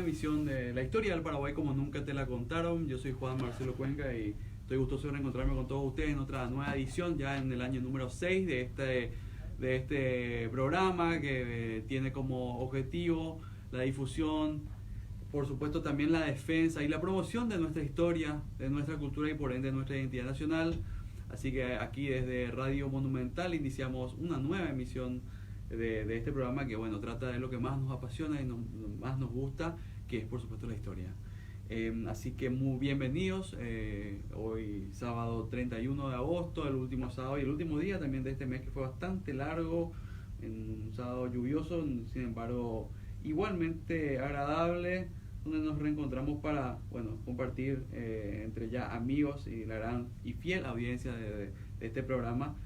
emisión de la historia del Paraguay como nunca te la contaron. Yo soy Juan Marcelo Cuenca y estoy gustoso de reencontrarme con todos ustedes en otra nueva edición, ya en el año número 6 de este programa que tiene como objetivo la difusión, por supuesto también la defensa y la promoción de nuestra historia, de nuestra cultura y por ende de nuestra identidad nacional. Así que aquí desde Radio Monumental iniciamos una nueva emisión de este programa que trata de lo que más nos apasiona y más nos gusta, que es por supuesto la historia. Así que muy bienvenidos. Hoy sábado 31 de agosto, el último sábado y el último día también de este mes, que fue bastante largo, en un sábado lluvioso, sin embargo igualmente agradable, donde nos reencontramos para compartir entre ya amigos y la gran y fiel audiencia de este programa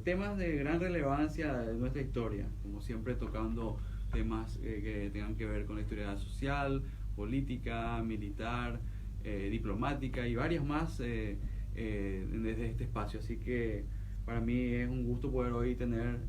temas de gran relevancia de nuestra historia, como siempre tocando temas que tengan que ver con la historia social, política, militar, diplomática y varias más desde este espacio. Así que para mí es un gusto poder hoy tener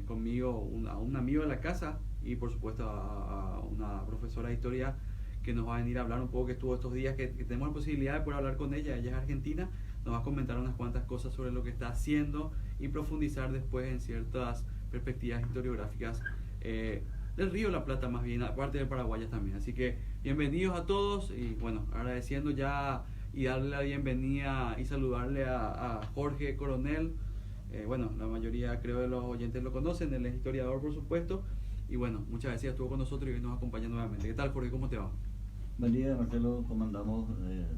conmigo a un amigo de la casa y por supuesto a una profesora de historia que nos va a venir a hablar un poco, que estuvo estos días, que tenemos la posibilidad de poder hablar con ella. Ella es argentina, nos va a comentar unas cuantas cosas sobre lo que está haciendo y profundizar después en ciertas perspectivas historiográficas del Río de la Plata, más bien, aparte de paraguayas también. Así que bienvenidos a todos y agradeciendo ya y darle la bienvenida y saludarle a Jorge Coronel. La mayoría creo de los oyentes lo conocen, él es historiador por supuesto, y muchas gracias, estuvo con nosotros y hoy nos acompaña nuevamente. ¿Qué tal, Jorge? ¿Cómo te va? Buen día, Marcelo, ¿cómo andamos?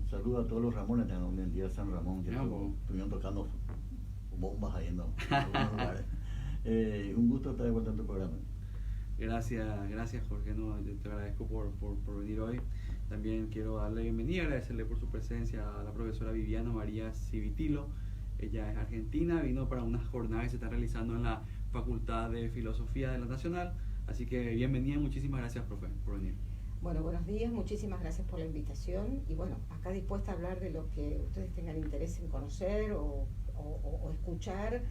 Saludos a todos los Ramones, tenemos un día San Ramón, que estuvieron tocando bombas ahí en algunos lugares. Un gusto estar de vuelta en tu programa. Gracias Jorge, te agradezco por venir hoy. También quiero darle bienvenida, agradecerle por su presencia a la profesora Viviana María Civitilo. Ella es argentina, vino para unas jornadas que se están realizando en la Facultad de Filosofía de la Nacional. Así que bienvenida y muchísimas gracias, profe, por venir. Bueno, buenos días, muchísimas gracias por la invitación y acá dispuesta a hablar de lo que ustedes tengan interés en conocer o escuchar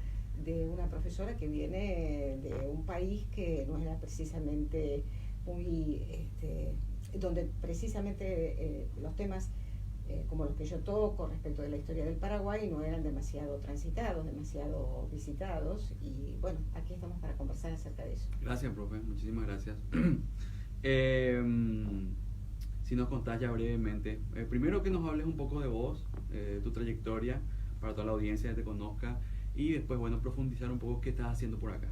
de una profesora que viene de un país que no era precisamente muy, donde precisamente los temas como los que yo toco respecto de la historia del Paraguay no eran demasiado transitados, demasiado visitados y aquí estamos para conversar acerca de eso. Gracias, profe, muchísimas gracias. Si nos contás ya brevemente, primero que nos hables un poco de vos, tu trayectoria, para toda la audiencia que te conozca, y después, profundizar un poco qué estás haciendo por acá.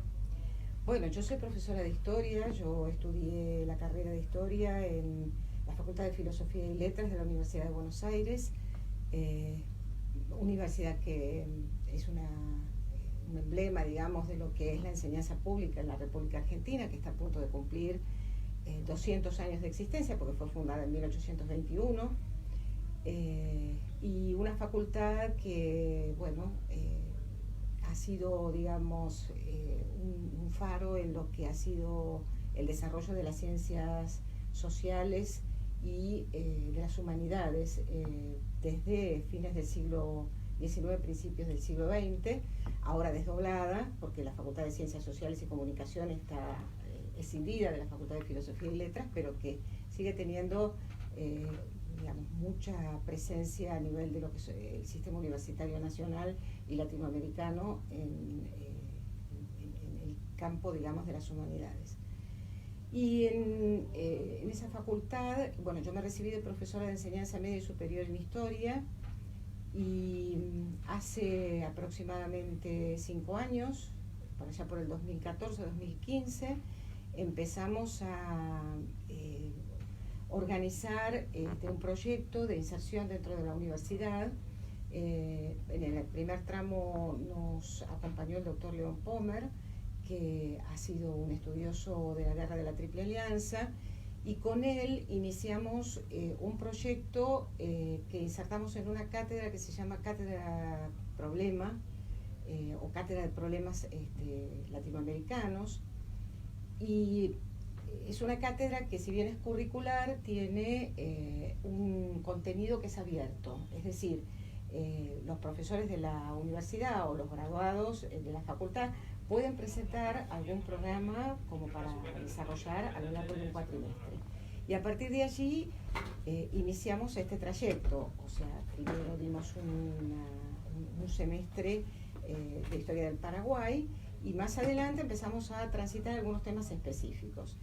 Bueno, yo soy profesora de historia, yo estudié la carrera de historia en la Facultad de Filosofía y Letras de la Universidad de Buenos Aires, universidad que es un emblema, digamos, de lo que es la enseñanza pública en la República Argentina, que está a punto de cumplir 200 años de existencia, porque fue fundada en 1821, y una facultad que, ha sido, digamos, un faro en lo que ha sido el desarrollo de las ciencias sociales y de las humanidades desde fines del siglo XIX, principios del siglo XX, ahora desdoblada, porque la Facultad de Ciencias Sociales y Comunicación está escindida de la Facultad de Filosofía y Letras, pero que sigue teniendo mucha presencia a nivel de lo que es el sistema universitario nacional y latinoamericano en el campo, digamos, de las humanidades. Y en esa facultad, yo me recibí de profesora de enseñanza media y superior en historia y hace aproximadamente 5 años, por allá por el 2014-2015, empezamos a organizar un proyecto de inserción dentro de la universidad. En el primer tramo nos acompañó el doctor León Pomer, que ha sido un estudioso de la Guerra de la Triple Alianza, y con él iniciamos un proyecto que insertamos en una cátedra que se llama Cátedra Problema, o Cátedra de Problemas Latinoamericanos, y es una cátedra que, si bien es curricular, tiene un contenido que es abierto, es decir, los profesores de la universidad o los graduados de la facultad pueden presentar algún programa como para desarrollar a lo largo de un cuatrimestre. Y a partir de allí iniciamos este trayecto. O sea, primero dimos un semestre de historia del Paraguay y más adelante empezamos a transitar algunos temas específicos.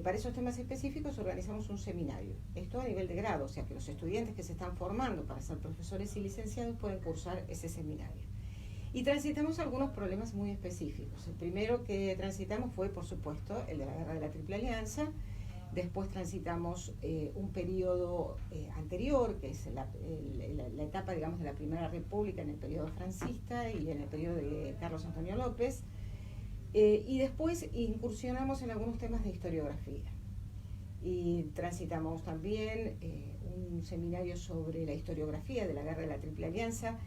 Para esos temas específicos organizamos un seminario, esto a nivel de grado, o sea que los estudiantes que se están formando para ser profesores y licenciados pueden cursar ese seminario. Y transitamos algunos problemas muy específicos. El primero que transitamos fue, por supuesto, el de la Guerra de la Triple Alianza. Después transitamos un periodo anterior, que es la etapa, digamos, de la Primera República en el periodo francista y en el periodo de Carlos Antonio López. Y después incursionamos en algunos temas de historiografía. Y transitamos también un seminario sobre la historiografía de la Guerra de la Triple Alianza,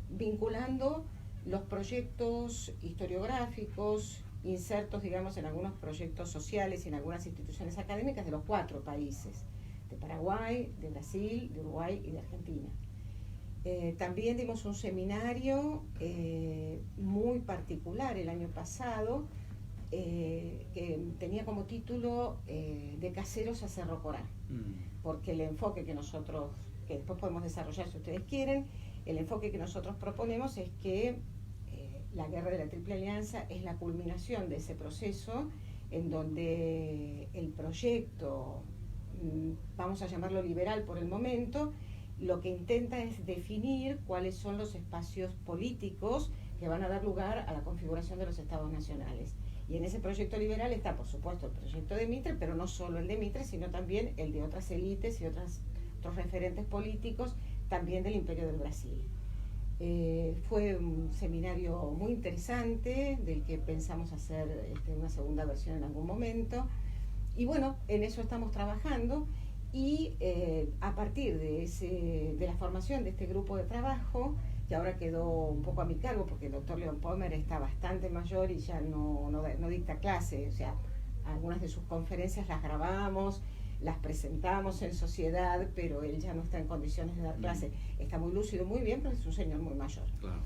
vinculando los proyectos historiográficos insertos, digamos, en algunos proyectos sociales y en algunas instituciones académicas de los 4 países, de Paraguay, de Brasil, de Uruguay y de Argentina. También dimos un seminario muy particular el año pasado, que tenía como título De caseros a Cerro Corá, porque el enfoque que nosotros, que después podemos desarrollar si ustedes quieren, el enfoque que nosotros proponemos es que la Guerra de la Triple Alianza es la culminación de ese proceso en donde el proyecto, vamos a llamarlo liberal por el momento, lo que intenta es definir cuáles son los espacios políticos que van a dar lugar a la configuración de los estados nacionales. Y en ese proyecto liberal está, por supuesto, el proyecto de Mitre, pero no solo el de Mitre, sino también el de otras élites y otros referentes políticos, también del Imperio del Brasil. Fue un seminario muy interesante, del que pensamos hacer una segunda versión en algún momento. Y bueno, en eso estamos trabajando. Y a partir de la formación de este grupo de trabajo, que ahora quedó un poco a mi cargo, porque el doctor León Pomer está bastante mayor y ya no dicta clase, o sea, algunas de sus conferencias las grabamos, las presentamos en sociedad, pero él ya no está en condiciones de dar clase. Está muy lúcido, muy bien, pero es un señor muy mayor. Claro.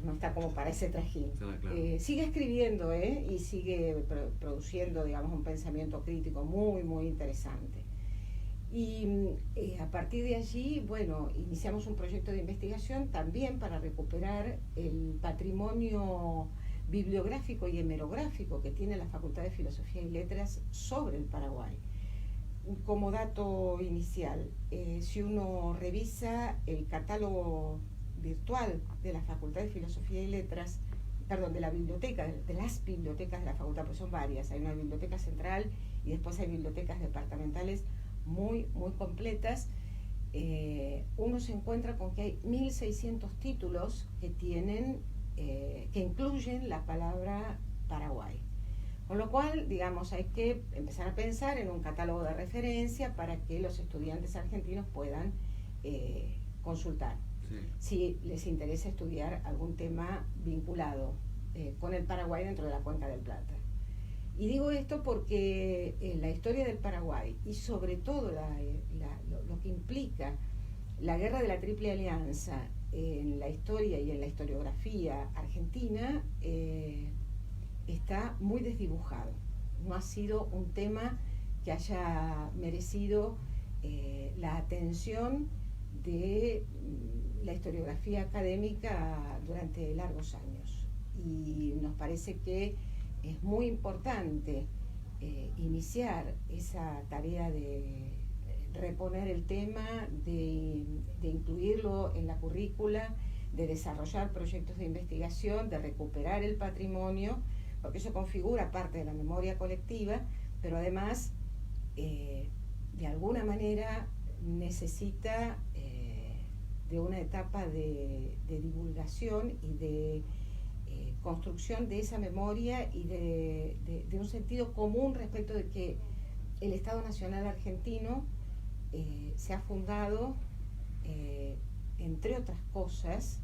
No está como para ese trajín. Claro. Sigue escribiendo y sigue produciendo, digamos, un pensamiento crítico muy, muy interesante. Y a partir de allí, bueno, iniciamos un proyecto de investigación también para recuperar el patrimonio bibliográfico y hemerográfico que tiene la Facultad de Filosofía y Letras sobre el Paraguay. Como dato inicial, si uno revisa el catálogo virtual de la Facultad de Filosofía y Letras, perdón, de la biblioteca, de las bibliotecas de la facultad, pues son varias, hay una biblioteca central y después hay bibliotecas departamentales muy, muy completas, uno se encuentra con que hay 1.600 títulos que tienen, que incluyen la palabra Paraguay. Con lo cual, digamos, hay que empezar a pensar en un catálogo de referencia para que los estudiantes argentinos puedan consultar. Sí. Si les interesa estudiar algún tema vinculado con el Paraguay dentro de la Cuenca del Plata. Y digo esto porque la historia del Paraguay y sobre todo lo que implica la Guerra de la Triple Alianza en la historia y en la historiografía argentina está muy desdibujado. No ha sido un tema que haya merecido la atención de la historiografía académica durante largos años. Y nos parece que es muy importante iniciar esa tarea de reponer el tema, de incluirlo en la currícula, de desarrollar proyectos de investigación, de recuperar el patrimonio, porque eso configura parte de la memoria colectiva, pero además, de alguna manera, necesita de una etapa de divulgación y de construcción de esa memoria y de un sentido común respecto de que el Estado Nacional Argentino se ha fundado, entre otras cosas,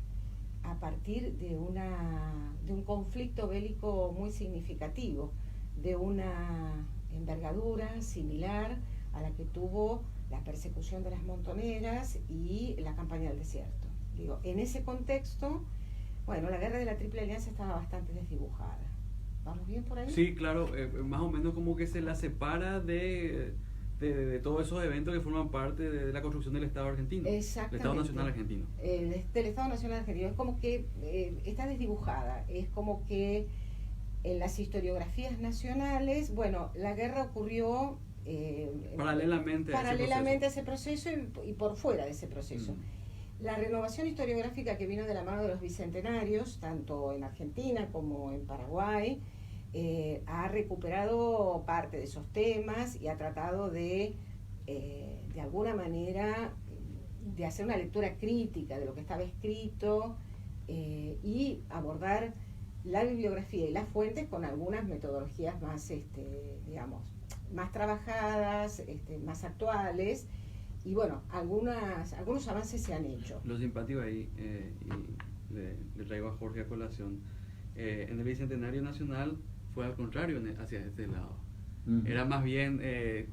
a partir de un conflicto bélico muy significativo, de una envergadura similar a la que tuvo la persecución de las montoneras y la campaña del desierto. Digo, en ese contexto, bueno, la Guerra de la Triple Alianza estaba bastante desdibujada. ¿Vamos bien por ahí? Sí, claro, más o menos como que se la separa de todos esos eventos que forman parte de la construcción del Estado argentino. Exactamente. El Estado Nacional Argentino. Del Estado Nacional Argentino. Es como que está desdibujada. Es como que en las historiografías nacionales, bueno, la guerra ocurrió paralelamente a ese proceso y por fuera de ese proceso. La renovación historiográfica que vino de la mano de los bicentenarios, tanto en Argentina como en Paraguay, ha recuperado parte de esos temas y ha tratado de alguna manera, de hacer una lectura crítica de lo que estaba escrito y abordar la bibliografía y las fuentes con algunas metodologías más, digamos, más trabajadas, más actuales. Y bueno, algunos avances se han hecho. Lo simpático ahí, y le traigo a Jorge a colación, en el Bicentenario Nacional fue al contrario hacia este lado. Era más bien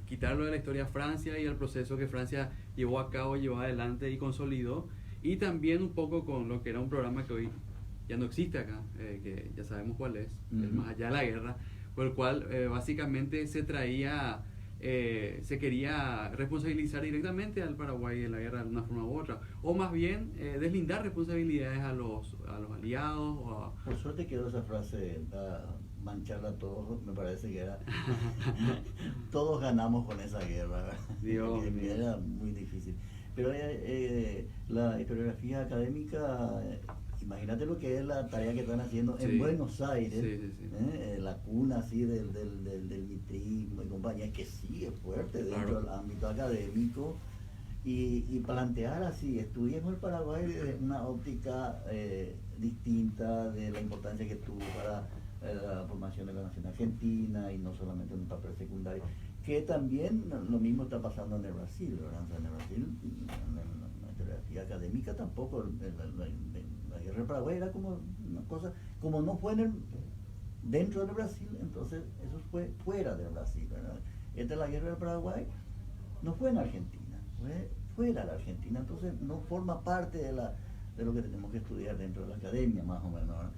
quitarlo de la historia a Francia y el proceso que Francia llevó a cabo, llevó adelante y consolidó, y también un poco con lo que era un programa que hoy ya no existe acá, que ya sabemos cuál es, el Más Allá de la Guerra, por el cual básicamente se quería responsabilizar directamente al Paraguay en la guerra de una forma u otra, o más bien deslindar responsabilidades a los aliados. Por suerte quedó esa frase, mancharla a todos, me parece que era todos ganamos con esa guerra. Dios mío. Era muy difícil. Pero la historiografía académica, imagínate lo que es la tarea que están haciendo en Buenos Aires, la cuna así del mitrismo y compañía, que sí es fuerte dentro del ámbito académico, y plantear así, estudiemos el Paraguay desde una óptica distinta de la importancia que tuvo para la formación de la nación argentina, y no solamente en un papel secundario, que también lo mismo está pasando en el Brasil, ¿verdad? O sea, en el Brasil, en la historiografía académica tampoco, la guerra del Paraguay era como una cosa, como no fue dentro del Brasil, entonces eso fue fuera del Brasil, ¿verdad? La guerra del Paraguay no fue en Argentina, fue fuera de la Argentina, entonces no forma parte de lo que tenemos que estudiar dentro de la academia, más o menos, ¿verdad?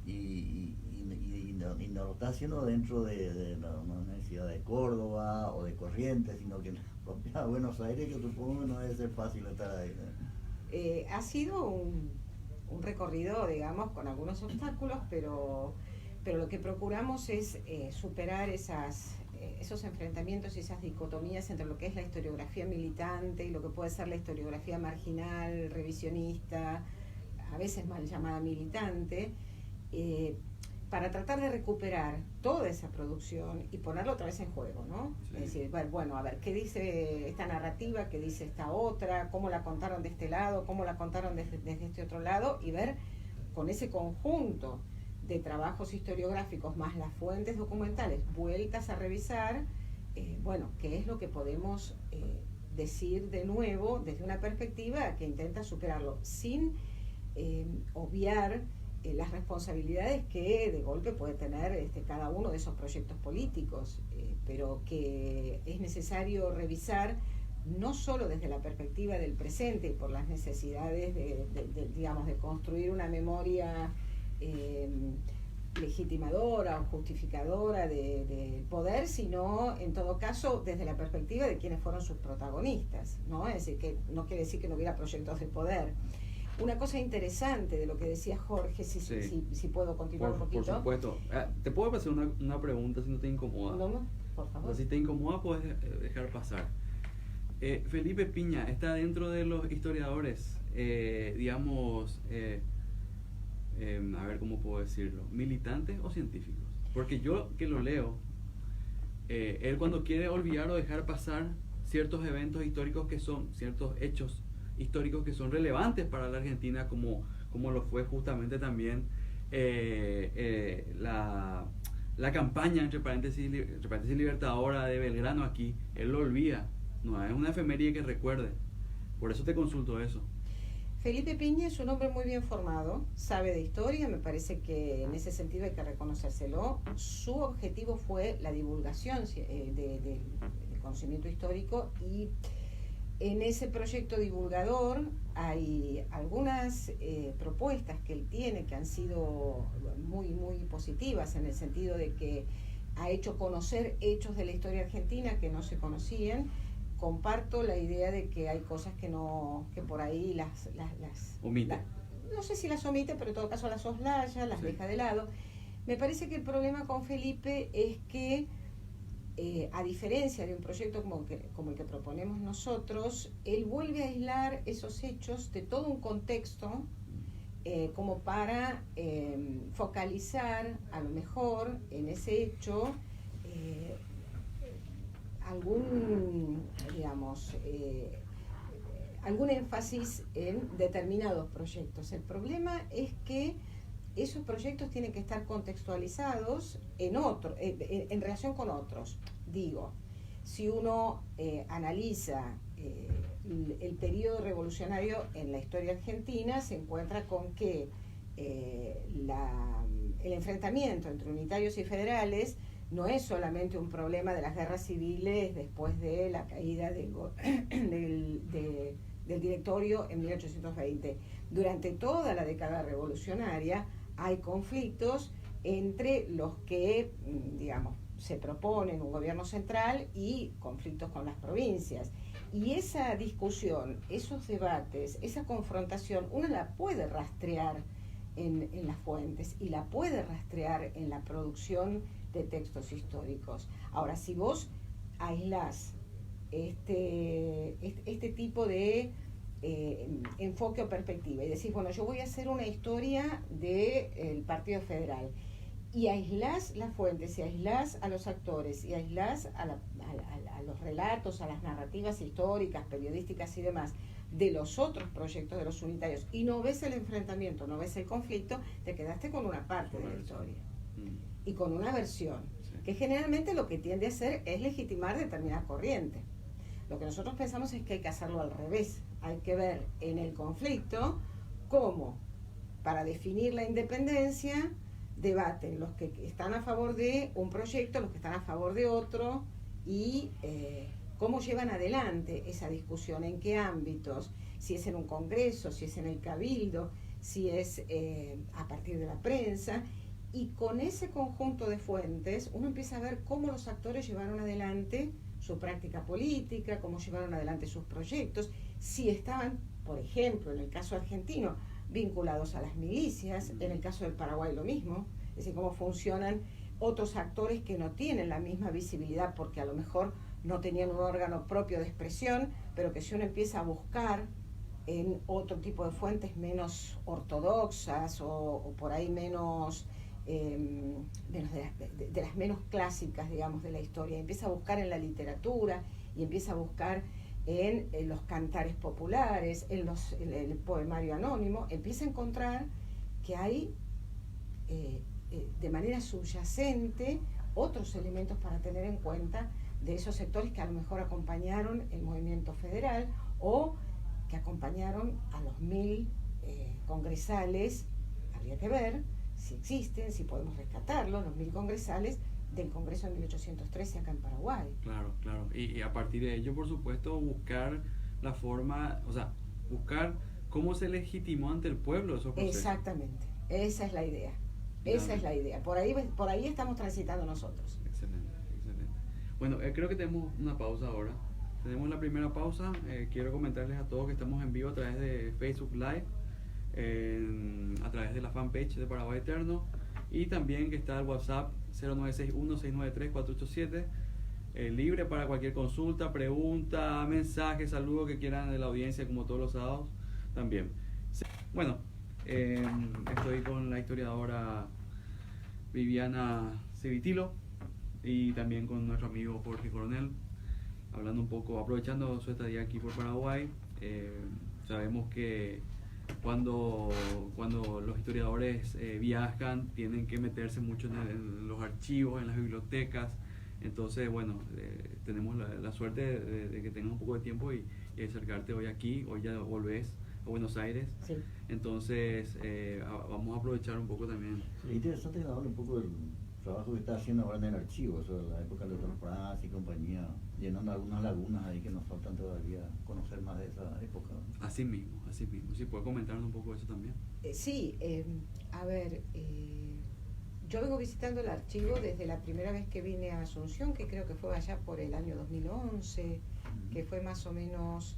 Y no lo está haciendo dentro de la Universidad de Córdoba o de Corrientes, sino que en la propia Buenos Aires, que supongo que no debe ser fácil estar ahí, ¿no? Ha sido un recorrido, digamos, con algunos obstáculos, pero lo que procuramos es superar esos enfrentamientos y esas dicotomías entre lo que es la historiografía militante y lo que puede ser la historiografía marginal, revisionista, a veces mal llamada militante, para tratar de recuperar toda esa producción y ponerla otra vez en juego, ¿no? Sí. Es decir, bueno, a ver, ¿qué dice esta narrativa? ¿Qué dice esta otra? ¿Cómo la contaron de este lado? ¿Cómo la contaron desde este otro lado? Y ver con ese conjunto de trabajos historiográficos más las fuentes documentales vueltas a revisar, bueno, qué es lo que podemos decir de nuevo desde una perspectiva que intenta superarlo sin obviar las responsabilidades que de golpe puede tener cada uno de esos proyectos políticos, pero que es necesario revisar no solo desde la perspectiva del presente por las necesidades digamos, de construir una memoria legitimadora o justificadora del poder, sino en todo caso desde la perspectiva de quienes fueron sus protagonistas, ¿no? Es decir, que no quiere decir que no hubiera proyectos de poder. Una cosa interesante de lo que decía Jorge, si puedo continuar un poquito. Por supuesto. ¿Te puedo hacer una pregunta si no te incomoda? No, por favor. O sea, si te incomoda, puedes dejar pasar. Felipe Piña está dentro de los historiadores, digamos, a ver cómo puedo decirlo, militantes o científicos. Porque yo que lo leo, él cuando quiere olvidar o dejar pasar ciertos eventos históricos ciertos hechos históricos que son relevantes para la Argentina, como lo fue justamente también la campaña entre paréntesis libertadora de Belgrano aquí. Él lo olvida, no es una efeméride que recuerde. Por eso te consulto eso. Felipe Piña es un hombre muy bien formado, sabe de historia, me parece que en ese sentido hay que reconocérselo. Su objetivo fue la divulgación del conocimiento histórico y en ese proyecto divulgador hay algunas propuestas que él tiene que han sido muy, muy positivas, en el sentido de que ha hecho conocer hechos de la historia argentina que no se conocían. Comparto la idea de que hay cosas que por ahí las omite. No sé si las omite, pero en todo caso las soslaya, las deja de lado. Me parece que el problema con Felipe es que, a diferencia de un proyecto como el que proponemos nosotros, él vuelve a aislar esos hechos de todo un contexto, como para focalizar a lo mejor en ese hecho algún énfasis en determinados proyectos. El problema es que esos proyectos tienen que estar contextualizados en relación con otros. Digo, si uno analiza el periodo revolucionario en la historia argentina, se encuentra con que el enfrentamiento entre unitarios y federales no es solamente un problema de las guerras civiles después de la caída del directorio en 1820. Durante toda la década revolucionaria hay conflictos entre los que, digamos, se proponen un gobierno central y conflictos con las provincias. Y esa discusión, esos debates, esa confrontación, uno la puede rastrear en las fuentes y la puede rastrear en la producción de textos históricos. Ahora, si vos aislás este tipo de enfoque o perspectiva y decís, bueno, yo voy a hacer una historia del Partido Federal, y aislás las fuentes, y aislás a los actores, y aislás a los relatos, a las narrativas históricas, periodísticas y demás, de los otros proyectos de los unitarios, y no ves el enfrentamiento, no ves el conflicto, te quedaste con una parte de la historia y con una versión, que generalmente lo que tiende a hacer es legitimar determinada corriente. Lo que nosotros pensamos es que hay que hacerlo al revés, hay que ver en el conflicto cómo, para definir la independencia, debaten los que están a favor de un proyecto, los que están a favor de otro, y cómo llevan adelante esa discusión, en qué ámbitos, si es en un congreso, si es en el cabildo, si es a partir de la prensa. Y con ese conjunto de fuentes uno empieza a ver cómo los actores llevaron adelante su práctica política, cómo llevaron adelante sus proyectos, si estaban, por ejemplo, en el caso argentino, vinculados a las milicias, en el caso del Paraguay lo mismo, es decir, cómo funcionan otros actores que no tienen la misma visibilidad porque a lo mejor no tenían un órgano propio de expresión, pero que si uno empieza a buscar en otro tipo de fuentes menos ortodoxas o por ahí menos de las menos clásicas, digamos, de la historia, empieza a buscar en la literatura y empieza a buscar en los cantares populares, en el poemario anónimo, empieza a encontrar que hay de manera subyacente otros elementos para tener en cuenta de esos sectores que a lo mejor acompañaron el movimiento federal o que acompañaron a los 1000 congresales. Habría que ver si existen, si podemos rescatarlos, los 1000 congresales del Congreso de 1813 acá en Paraguay. Claro, claro. Y a partir de ello, por supuesto, buscar la forma, o sea, buscar cómo se legitimó ante el pueblo esos procesos. Exactamente, esa es la idea. Esa es la idea. Por ahí estamos transitando nosotros. Excelente, excelente. Bueno, creo que tenemos una pausa ahora. Tenemos la primera pausa. Quiero comentarles a todos que estamos en vivo a través de Facebook Live, a través de la fanpage de Paraguay Eterno, y también que está el WhatsApp 0961-693-487, libre para cualquier consulta, pregunta, mensaje, saludo que quieran de la audiencia, como todos los sábados también. Bueno, estoy con la historiadora Viviana Civitilo y también con nuestro amigo Jorge Coronel, hablando un poco, aprovechando su estadía aquí por Paraguay. Sabemos que cuando los historiadores viajan, tienen que meterse mucho en los archivos, en las bibliotecas. Entonces, bueno, tenemos la suerte de que tengas un poco de tiempo y acercarte hoy aquí. Hoy ya volvés a Buenos Aires. Sí. Entonces, vamos a aprovechar un poco también. Es interesante que nos hable un poco trabajo que está haciendo ahora en el archivo, sobre la época del doctor Franz y compañía, llenando algunas lagunas ahí que nos faltan todavía conocer más de esa época. Así mismo. ¿Sí puede comentarnos un poco eso también? Sí, a ver, yo vengo visitando el archivo desde la primera vez que vine a Asunción, que creo que fue allá por el año 2011, que fue más o menos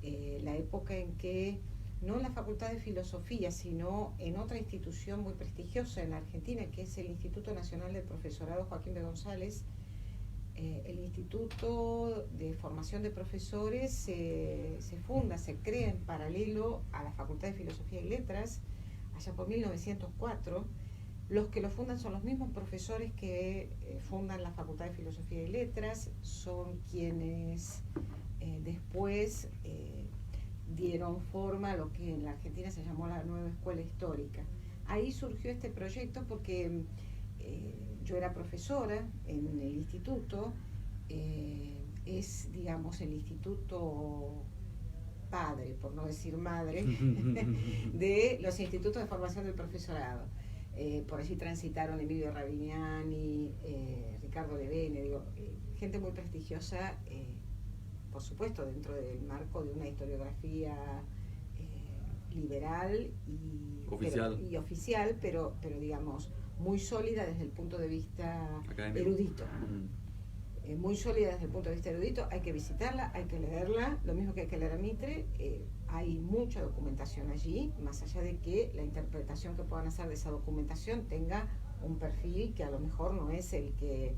la época en que, no en la Facultad de Filosofía, sino en otra institución muy prestigiosa en la Argentina, que es el Instituto Nacional del Profesorado Joaquín B. González. El Instituto de Formación de Profesores se funda, se crea en paralelo a la Facultad de Filosofía y Letras, allá por 1904. Los que lo fundan son los mismos profesores que fundan la Facultad de Filosofía y Letras, son quienes después dieron forma a lo que en la Argentina se llamó la Nueva Escuela Histórica. Ahí surgió este proyecto porque yo era profesora en el instituto, es, digamos, el instituto padre, por no decir madre, de los institutos de formación del profesorado. Por allí transitaron Emilio Rabiniani, Ricardo Levene, gente muy prestigiosa, por supuesto, dentro del marco de una historiografía liberal y oficial, pero digamos, muy sólida desde el punto de vista académico, erudito. Muy sólida desde el punto de vista erudito, hay que visitarla, hay que leerla, lo mismo que hay que leer a Mitre. Hay mucha documentación allí, más allá de que la interpretación que puedan hacer de esa documentación tenga un perfil que a lo mejor no es el que,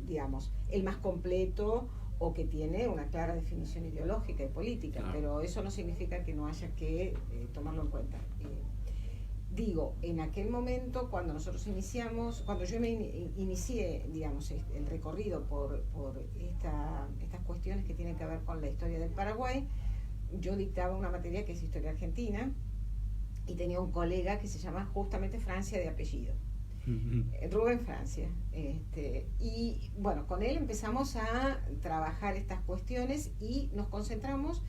digamos, el más completo o que tiene una clara definición ideológica y política, claro. Pero eso no significa que no haya que tomarlo en cuenta. Digo, en aquel momento, cuando nosotros iniciamos, cuando yo me inicié, digamos, el recorrido por estas cuestiones que tienen que ver con la historia del Paraguay, yo dictaba una materia que es Historia Argentina y tenía un colega que se llama justamente Francia de apellido, Rubén Francia. Y bueno, con él empezamos a trabajar estas cuestiones y nos concentramos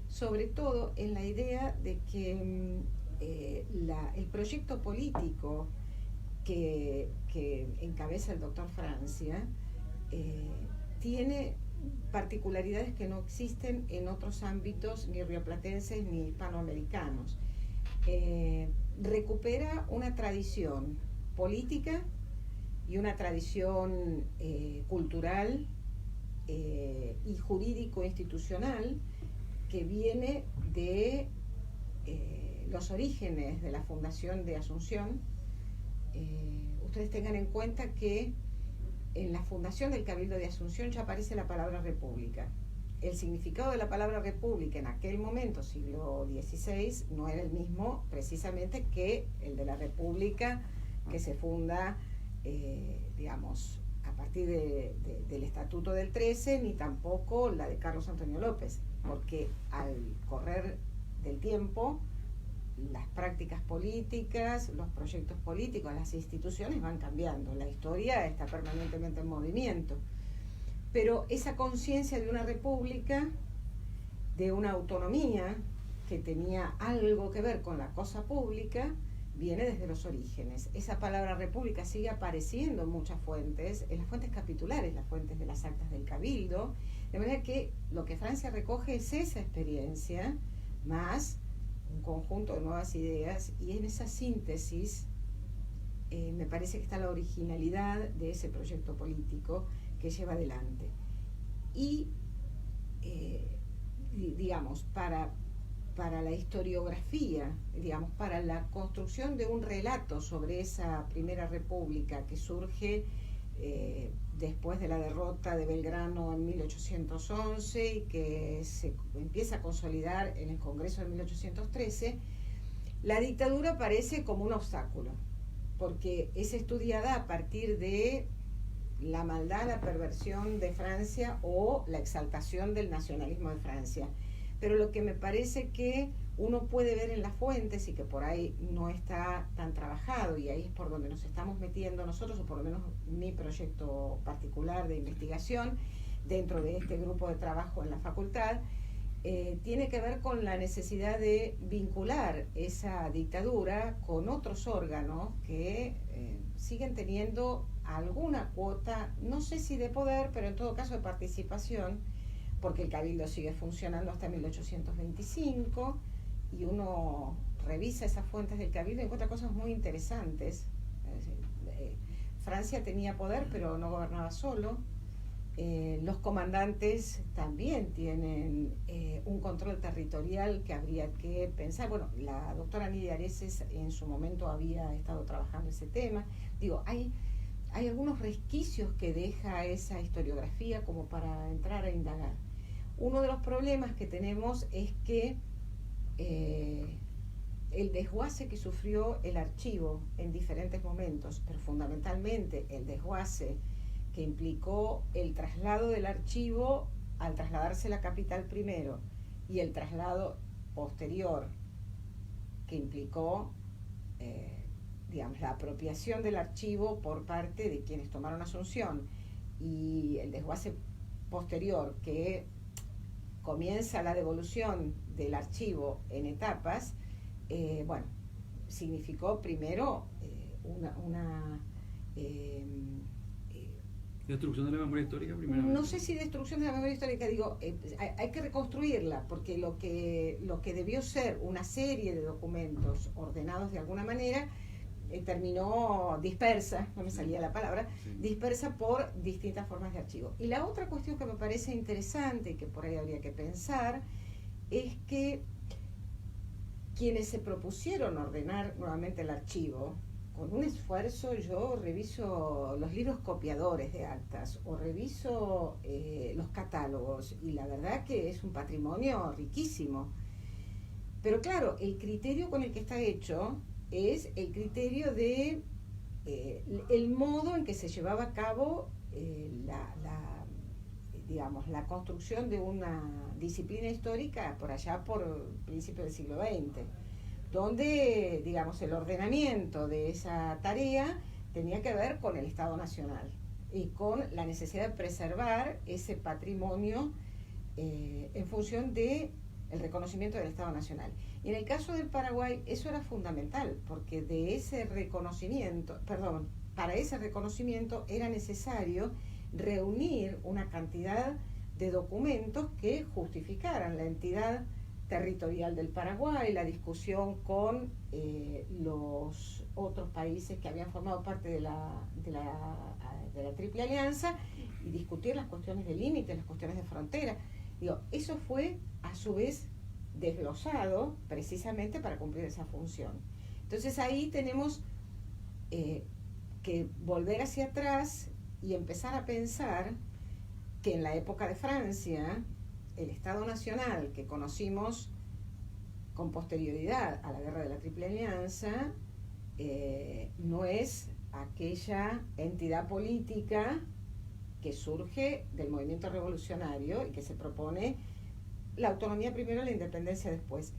sobre todo en la idea de que el proyecto político que encabeza el doctor Francia tiene particularidades que no existen en otros ámbitos ni rioplatenses ni hispanoamericanos. Recupera una tradición política y una tradición cultural y jurídico-institucional que viene de los orígenes de la fundación de Asunción. Ustedes tengan en cuenta que en la fundación del Cabildo de Asunción ya aparece la palabra república. El significado de la palabra república en aquel momento, siglo XVI, no era el mismo precisamente que el de la república que se funda, digamos, a partir del Estatuto del 13, ni tampoco la de Carlos Antonio López, porque al correr del tiempo, las prácticas políticas, los proyectos políticos, las instituciones van cambiando, la historia está permanentemente en movimiento. Pero esa conciencia de una república, de una autonomía que tenía algo que ver con la cosa pública, viene desde los orígenes. Esa palabra república sigue apareciendo en muchas fuentes, en las fuentes capitulares, las fuentes de las actas del Cabildo, de manera que lo que Francia recoge es esa experiencia, más un conjunto de nuevas ideas, y en esa síntesis me parece que está la originalidad de ese proyecto político que lleva adelante. Y digamos, para la historiografía, digamos, para la construcción de un relato sobre esa primera república que surge después de la derrota de Belgrano en 1811 y que se empieza a consolidar en el Congreso de 1813, la dictadura aparece como un obstáculo, porque es estudiada a partir de la maldad, la perversión de Francia o la exaltación del nacionalismo de Francia. Pero lo que me parece que uno puede ver en las fuentes y que por ahí no está tan trabajado, y ahí es por donde nos estamos metiendo nosotros, o por lo menos mi proyecto particular de investigación dentro de este grupo de trabajo en la facultad, tiene que ver con la necesidad de vincular esa dictadura con otros órganos que siguen teniendo alguna cuota, no sé si de poder, pero en todo caso de participación, porque el Cabildo sigue funcionando hasta 1825 y uno revisa esas fuentes del Cabildo y encuentra cosas muy interesantes. Francia tenía poder, pero no gobernaba solo. Los comandantes también tienen un control territorial que habría que pensar. Bueno, la doctora Nidia Areces en su momento había estado trabajando ese tema. Digo, hay algunos resquicios que deja esa historiografía como para entrar a indagar. Uno de los problemas que tenemos es que el desguace que sufrió el archivo en diferentes momentos, pero fundamentalmente el desguace que implicó el traslado del archivo al trasladarse a la capital primero y el traslado posterior que implicó digamos, la apropiación del archivo por parte de quienes tomaron Asunción y el desguace posterior que comienza la devolución del archivo en etapas, bueno, significó primero una destrucción de la memoria histórica primero. No sé si destrucción de la memoria histórica, digo, hay que reconstruirla, porque lo que debió ser una serie de documentos ordenados de alguna manera, terminó dispersa, no me salía la palabra, dispersa por distintas formas de archivo. Y la otra cuestión que me parece interesante y que por ahí habría que pensar es que quienes se propusieron ordenar nuevamente el archivo, con un esfuerzo, yo reviso los libros copiadores de actas o reviso los catálogos y la verdad que es un patrimonio riquísimo. Pero claro, el criterio con el que está hecho es el criterio de el modo en que se llevaba a cabo digamos, la construcción de una disciplina histórica por allá por principios del siglo XX, donde, digamos, el ordenamiento de esa tarea tenía que ver con el Estado Nacional y con la necesidad de preservar ese patrimonio en función del reconocimiento del Estado Nacional. Y en el caso del Paraguay eso era fundamental, porque para ese reconocimiento era necesario reunir una cantidad de documentos que justificaran la entidad territorial del Paraguay, la discusión con los otros países que habían formado parte de la Triple Alianza y discutir las cuestiones de límites, las cuestiones de frontera. Digo, eso fue a su vez desglosado precisamente para cumplir esa función. Entonces ahí tenemos que volver hacia atrás y empezar a pensar que en la época de Francia el Estado Nacional que conocimos con posterioridad a la Guerra de la Triple Alianza no es aquella entidad política que surge del movimiento revolucionario y que se propone la autonomía primero y la independencia después.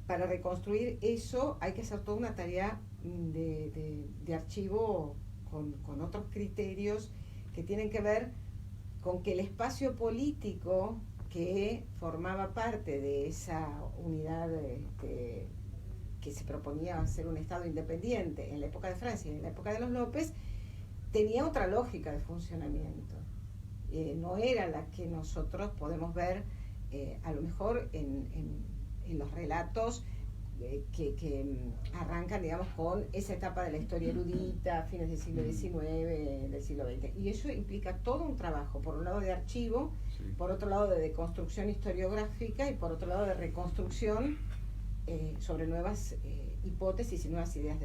Para reconstruir eso hay que hacer toda una tarea de archivo con otros criterios que tienen que ver con que el espacio político que formaba parte de esa unidad que se proponía ser un Estado independiente en la época de Francia y en la época de los López, tenía otra lógica de funcionamiento. No era la que nosotros podemos ver a lo mejor en los relatos que arrancan, digamos, con esa etapa de la historia erudita, fines del siglo XIX, del siglo XX. Y eso implica todo un trabajo, por un lado de archivo, por otro lado de deconstrucción historiográfica y por otro lado de reconstrucción sobre nuevas hipótesis y nuevas ideas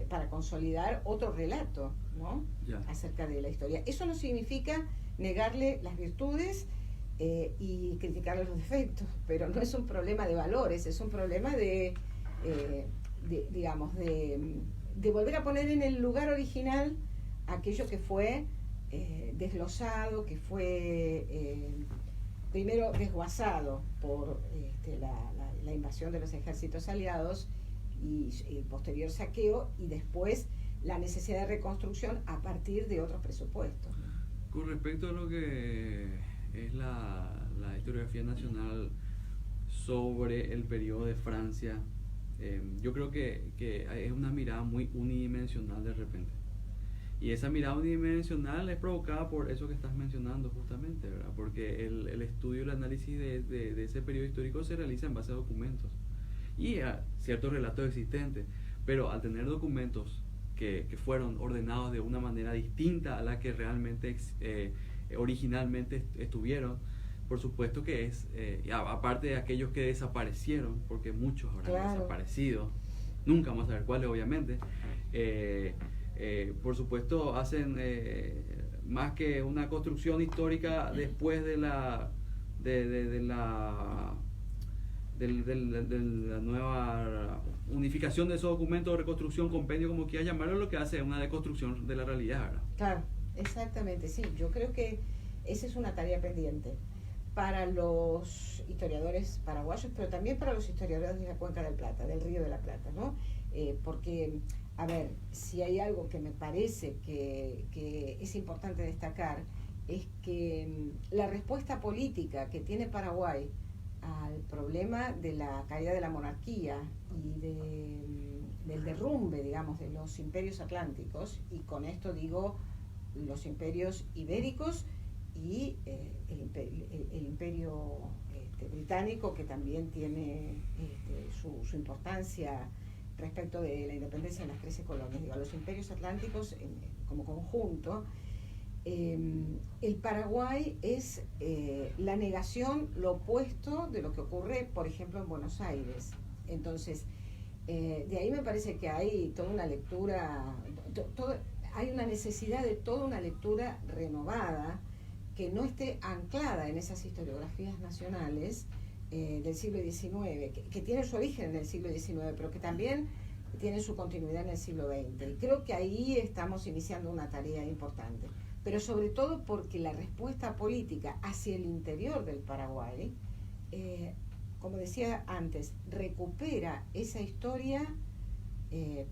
para consolidar otro relato, ¿no? Acerca de la historia. Eso no significa negarle las virtudes y criticarle los defectos, pero no es un problema de valores, es un problema de volver a poner en el lugar original aquello que fue desglosado, que fue primero desguazado por la invasión de los ejércitos aliados y el posterior saqueo, y después la necesidad de reconstrucción a partir de otros presupuestos. Con respecto a lo que es historiografía nacional sobre el periodo de Francia, yo creo que es una mirada muy unidimensional de repente. Y esa mirada unidimensional es provocada por eso que estás mencionando justamente, ¿verdad? Porque el estudio, el análisis de ese periodo histórico se realiza en base a documentos y a ciertos relatos existentes, pero al tener documentos que fueron ordenados de una manera distinta a la que realmente originalmente estuvieron, por supuesto que es, aparte de aquellos que desaparecieron, porque muchos habrán desaparecido, nunca vamos a saber cuáles obviamente, por supuesto hacen más que una construcción histórica después de la nueva unificación de esos documentos, reconstrucción, compendio, como quieras llamarlo, lo que hace es una deconstrucción de la realidad, ¿verdad? Claro, exactamente, sí. Yo creo que esa es una tarea pendiente para los historiadores paraguayos, pero también para los historiadores de la Cuenca del Plata, del Río de la Plata, ¿no? Porque, a ver, si hay algo que me parece que es importante destacar, es que la respuesta política que tiene Paraguay al problema de la caída de la monarquía y del derrumbe, digamos, de los imperios atlánticos, y con esto digo los imperios ibéricos y el imperio británico, que también tiene su importancia respecto de la independencia de las 13 colonias, digo, los imperios atlánticos como conjunto. El Paraguay es la negación, lo opuesto de lo que ocurre, por ejemplo, en Buenos Aires. Entonces, de ahí me parece que hay toda una lectura, hay una necesidad de toda una lectura renovada que no esté anclada en esas historiografías nacionales del siglo XIX, que tienen su origen en el siglo XIX, pero que también tienen su continuidad en el siglo XX. Y creo que ahí estamos iniciando una tarea importante, pero sobre todo porque la respuesta política hacia el interior del Paraguay, como decía antes, recupera esa historia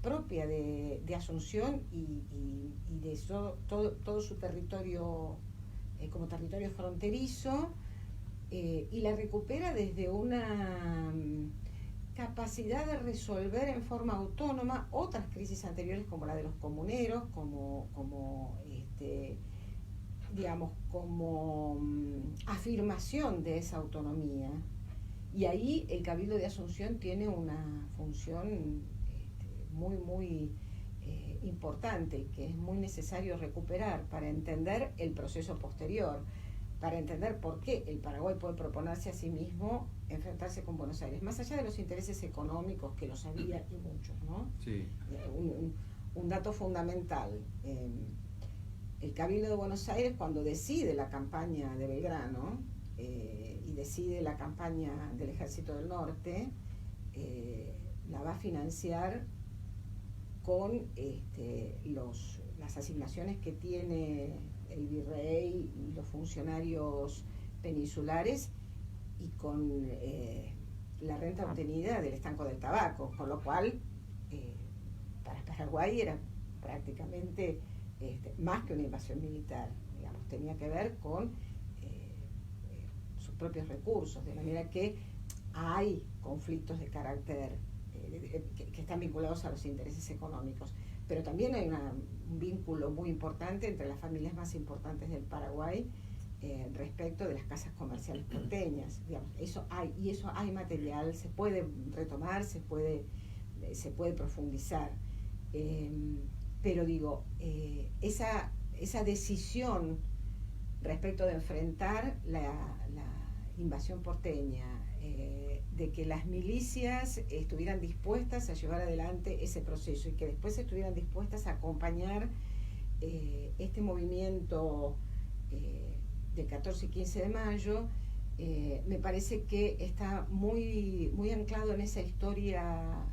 propia de Asunción y de todo su territorio como territorio fronterizo, y la recupera desde una capacidad de resolver en forma autónoma otras crisis anteriores, como la de los comuneros, como afirmación de esa autonomía. Y ahí el Cabildo de Asunción tiene una función muy importante, que es muy necesario recuperar para entender el proceso posterior, para entender por qué el Paraguay puede proponerse a sí mismo enfrentarse con Buenos Aires, más allá de los intereses económicos, que los había y muchos, ¿no? Sí. Un dato fundamental, el Cabildo de Buenos Aires, cuando decide la campaña de Belgrano y decide la campaña del Ejército del Norte, la va a financiar con las asignaciones que tiene el virrey y los funcionarios peninsulares, y con la renta obtenida del estanco del tabaco, con lo cual para Paraguay era prácticamente más que una invasión militar, digamos, tenía que ver con sus propios recursos, de manera que hay conflictos de carácter que están vinculados a los intereses económicos, pero también hay un vínculo muy importante entre las familias más importantes del Paraguay respecto de las casas comerciales porteñas, digamos, eso hay material, se puede retomar, se puede profundizar, pero digo, esa decisión respecto de enfrentar la invasión porteña, de que las milicias estuvieran dispuestas a llevar adelante ese proceso y que después estuvieran dispuestas a acompañar este movimiento del 14 y 15 de mayo, me parece que está muy anclado en esa historia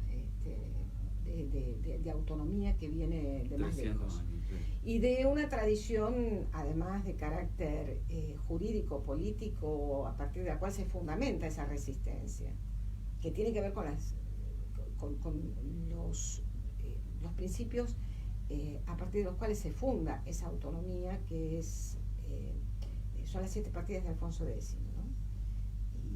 de autonomía que viene de más lejos. Años, sí. Y de una tradición, además, de carácter jurídico, político, a partir de la cual se fundamenta esa resistencia, que tiene que ver con los principios a partir de los cuales se funda esa autonomía, que son las 7 partidas de Alfonso X, ¿no?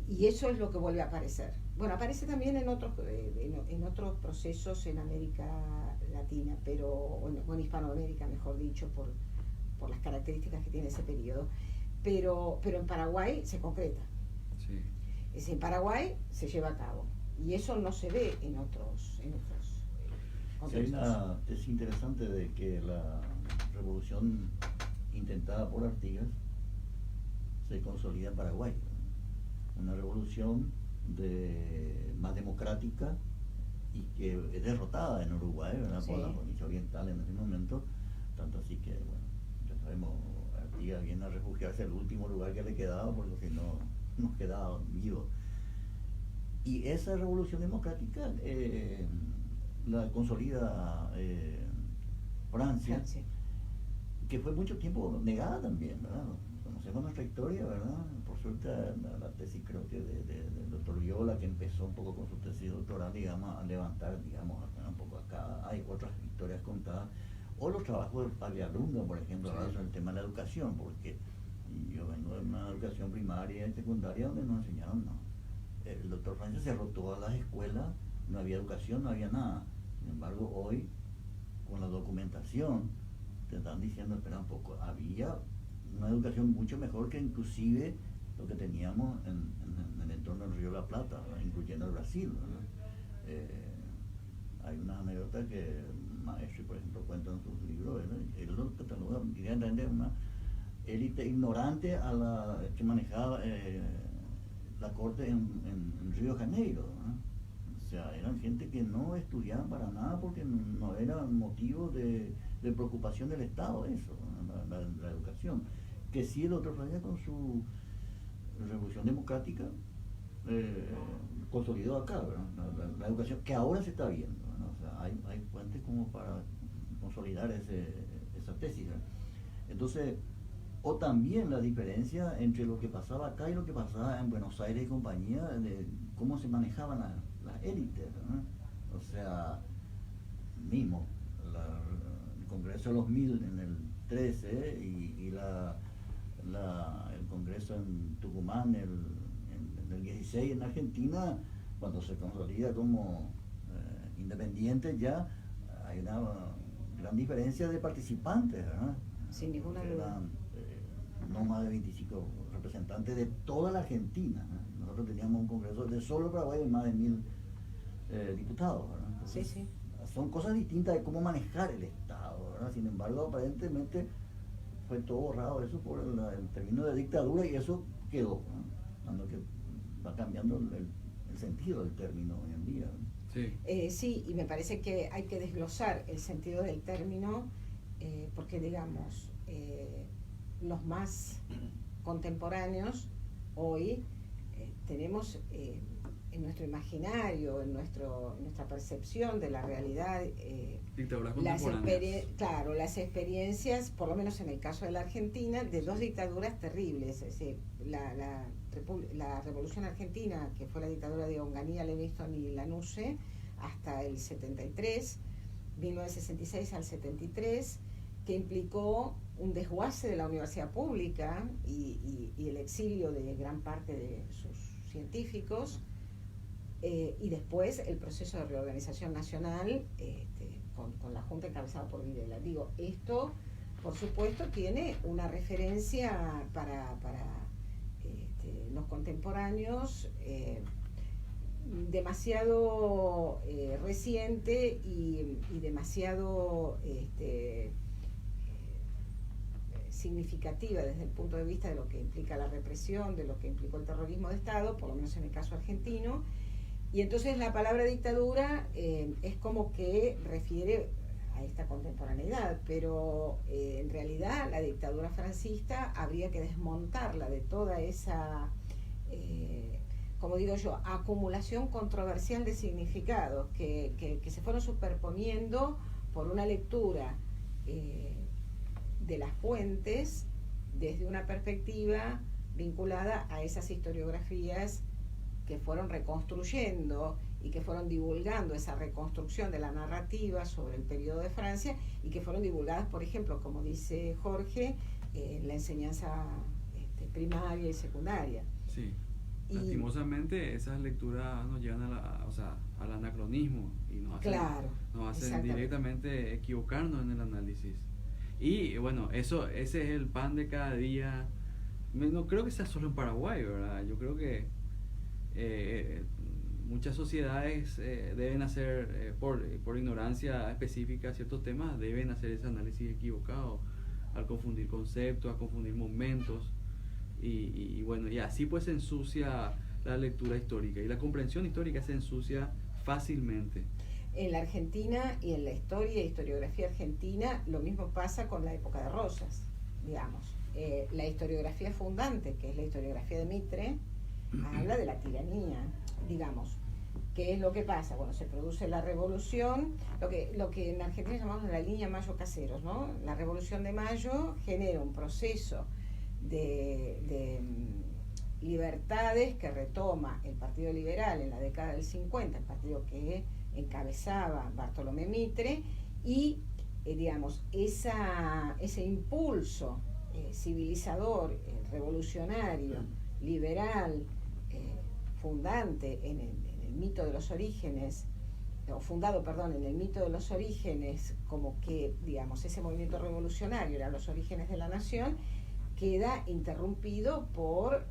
y eso es lo que vuelve a aparecer. Bueno, aparece también en otros procesos en América Latina, pero en Hispanoamérica, mejor dicho, por las características que tiene ese periodo. Pero en Paraguay se concreta. Sí. Es decir, en Paraguay se lleva a cabo. Y eso no se ve en otros contextos. Hay una tesis interesante de que la revolución intentada por Artigas se consolida en Paraguay. Una revolución más democrática y que es derrotada en Uruguay, ¿verdad? Sí. Por la provincia oriental en ese momento, tanto así que, bueno, ya sabemos, Artigas viene a refugiarse al último lugar que le quedaba, porque si no, nos quedaba vivo. Y esa revolución democrática la consolida Francia, que fue mucho tiempo negada también, ¿verdad? Conocemos nuestra historia, ¿verdad? Por suerte la tesis creo que del doctor Viola, que empezó un poco con su tesis doctoral, digamos, a levantar, digamos, un poco acá, hay otras historias contadas, o los trabajos de Paglialunga, por ejemplo, sí, sobre el tema de la educación, porque yo vengo de una educación primaria y secundaria donde nos enseñaron, no. El doctor Francia cerró todas las escuelas, no había educación, no había nada. Sin embargo, hoy, con la documentación, te están diciendo, espera un poco, había una educación mucho mejor que inclusive lo que teníamos en el entorno del Río de la Plata, ¿verdad? Incluyendo el Brasil, ¿verdad? Hay una anécdota que Maestri, por ejemplo, cuenta en sus libros, ¿verdad? Él lo cataloga directamente una élite ignorante a la que manejaba la corte en Río de Janeiro, ¿verdad? O sea, eran gente que no estudiaban para nada porque no era motivo de preocupación del Estado eso, la educación. Que sí el doctor Francia con su revolución democrática consolidó acá, ¿verdad? La educación que ahora se está viendo, ¿verdad? O sea, hay fuentes como para consolidar esa tesis, ¿verdad? Entonces, o también la diferencia entre lo que pasaba acá y lo que pasaba en Buenos Aires y compañía, de cómo se manejaban las élites, ¿verdad? O sea, mismo el Congreso de los 1000 en el 13 y el Congreso en Tucumán en el 16 en Argentina, cuando se consolida como independiente ya hay una gran diferencia de participantes, ¿verdad? Sin ninguna duda. No más de 25 representantes de toda la Argentina, ¿no? Nosotros teníamos un congreso de solo Paraguay de más de 1000 diputados, ¿verdad? Entonces, sí. Son cosas distintas de cómo manejar el Estado, ¿verdad? Sin embargo, aparentemente fue todo borrado eso por el término de dictadura y eso quedó, ¿no? Cuando que va cambiando el sentido del término hoy en día, ¿no? Sí. Sí, y me parece que hay que desglosar el sentido del término porque, digamos, los más contemporáneos hoy tenemos en nuestro imaginario, en nuestra percepción de la realidad, dictaduras contemporáneas. Claro, las experiencias, por lo menos en el caso de la Argentina, de dos dictaduras terribles. Es decir, la Revolución Argentina, que fue la dictadura de Onganía, Livingston y Lanusse, hasta el 73, 1966 al 73, que implicó un desguace de la universidad pública y el exilio de gran parte de sus científicos, y después el proceso de reorganización nacional con la Junta encabezada por Videla. Digo, esto, por supuesto, tiene una referencia para los contemporáneos demasiado reciente y demasiado significativa desde el punto de vista de lo que implica la represión, de lo que implicó el terrorismo de Estado, por lo menos en el caso argentino. Y entonces la palabra dictadura es como que refiere a esta contemporaneidad, pero en realidad la dictadura franquista habría que desmontarla de toda esa, como digo yo, acumulación controversial de significados que se fueron superponiendo por una lectura de las fuentes desde una perspectiva vinculada a esas historiografías que fueron reconstruyendo y que fueron divulgando esa reconstrucción de la narrativa sobre el periodo de Francia y que fueron divulgadas, por ejemplo, como dice Jorge, en la enseñanza primaria y secundaria. Sí. Lastimosamente esas lecturas nos llevan al anacronismo y nos hacen directamente equivocarnos en el análisis. Y bueno, ese es el pan de cada día. No creo que sea solo en Paraguay, ¿verdad? Yo creo que muchas sociedades deben hacer, por ignorancia específica, ciertos temas, deben hacer ese análisis equivocado al confundir conceptos, a confundir momentos. Y bueno, y así pues se ensucia la lectura histórica y la comprensión histórica se ensucia fácilmente. En la Argentina y en la historiografía argentina, lo mismo pasa con la época de Rosas, digamos. La historiografía fundante, que es la historiografía de Mitre, habla de la tiranía, digamos. ¿Qué es lo que pasa? Bueno, se produce la revolución, lo que en Argentina llamamos la línea Mayo-Caseros, ¿no? La revolución de Mayo genera un proceso de libertades que retoma el Partido Liberal en la década del 50, el partido que encabezaba Bartolomé Mitre, y digamos, ese impulso civilizador, revolucionario, liberal, fundante en el mito de los orígenes, fundado, en el mito de los orígenes, como que, digamos, ese movimiento revolucionario era los orígenes de la nación, queda interrumpido por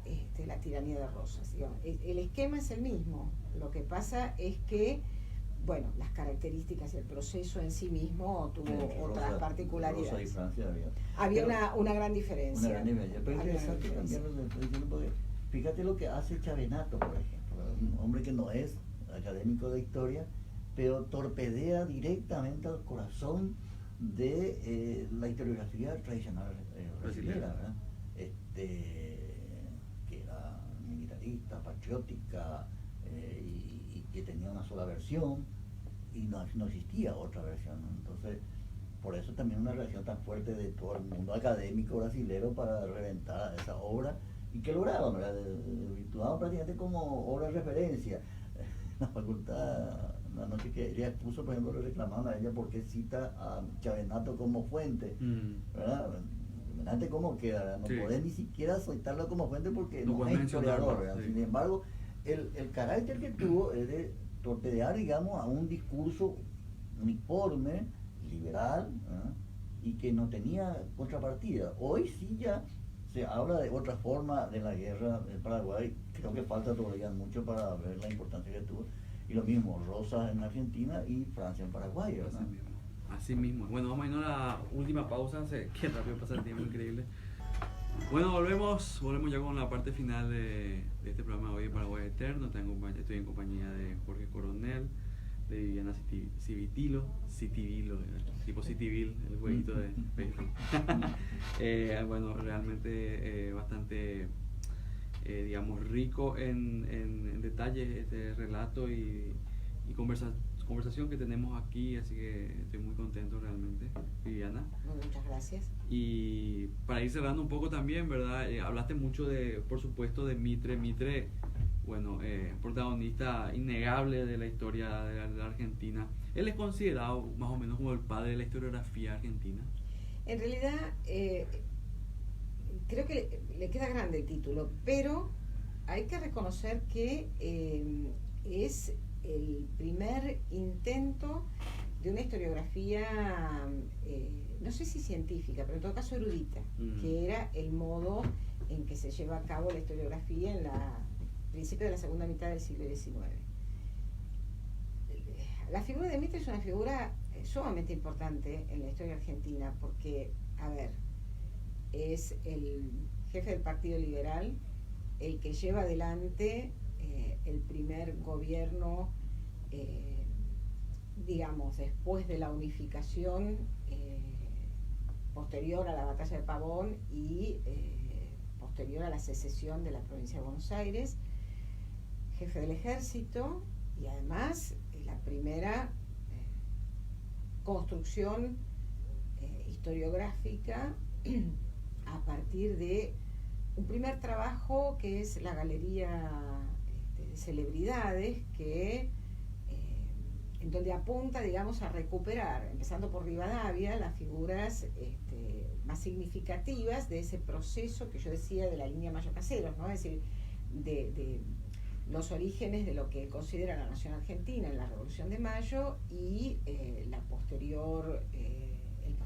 la tiranía de Rosas. Digamos, el esquema es el mismo, lo que pasa es que, bueno, las características y el proceso en sí mismo tuvo otras particularidades. Rosa y Francia había una gran diferencia. Una gran diferencia, pero es interesante cambiarlo porque fíjate lo que hace Chavenato, por ejemplo, un hombre que no es académico de historia, pero torpedea directamente al corazón de la historiografía tradicional brasilera, ¿verdad? Que era militarista, patriótica, y que tenía una sola versión y no existía otra versión. Entonces, por eso también una reacción tan fuerte de todo el mundo académico brasilero para reventar esa obra, y que lograron, ¿verdad? Virtuado prácticamente como obra de referencia. La facultad, la noche que ella expuso, por ejemplo, le reclamaban a ella porque cita a Chavenato como fuente, ¿verdad? Imagínate cómo queda, ¿verdad? No podés ni siquiera soltarlo como fuente porque no es historiador, ¿verdad? Sin embargo, el carácter que tuvo es de torpedear, digamos, a un discurso uniforme, liberal, ¿verdad? Y que no tenía contrapartida. Hoy sí ya se habla de otra forma de la guerra en Paraguay. Creo que falta todavía mucho para ver la importancia que tuvo. Y lo mismo, Rosas en Argentina y Francia en Paraguay, ¿verdad? Así mismo. Bueno, vamos a irnos a la última pausa. Qué rápido pasa el tiempo, increíble. Bueno, volvemos ya con la parte final de este programa de hoy de Paraguay Eterno. Estoy en compañía de Jorge Coronel, de Viviana Citivilo, tipo Citivil, el jueguito de Facebook. Bueno, realmente bastante, digamos, rico en detalles este relato y conversación que tenemos aquí, así que estoy muy contento realmente, Viviana. Muchas gracias. Y para ir cerrando un poco también, ¿verdad? Hablaste mucho por supuesto, de Mitre, bueno, protagonista innegable de la historia de la Argentina. Él es considerado más o menos como el padre de la historiografía argentina. En realidad, creo que le queda grande el título, pero hay que reconocer que es el primer intento de una historiografía, no sé si científica, pero en todo caso erudita, que era el modo en que se lleva a cabo la historiografía en principio de la segunda mitad del siglo XIX. La figura de Mitre es una figura sumamente importante en la historia argentina porque, a ver, es el jefe del Partido Liberal, el que lleva adelante el primer gobierno, digamos, después de la unificación, posterior a la batalla de Pavón y posterior a la secesión de la provincia de Buenos Aires, jefe del ejército y además la primera construcción historiográfica a partir de un primer trabajo que es la Galería de Celebridades, que en donde apunta, digamos, a recuperar, empezando por Rivadavia, las figuras más significativas de ese proceso que yo decía de la línea Mayo Caseros, ¿no? Es decir, de los orígenes de lo que él considera la nación argentina en la Revolución de Mayo y el posterior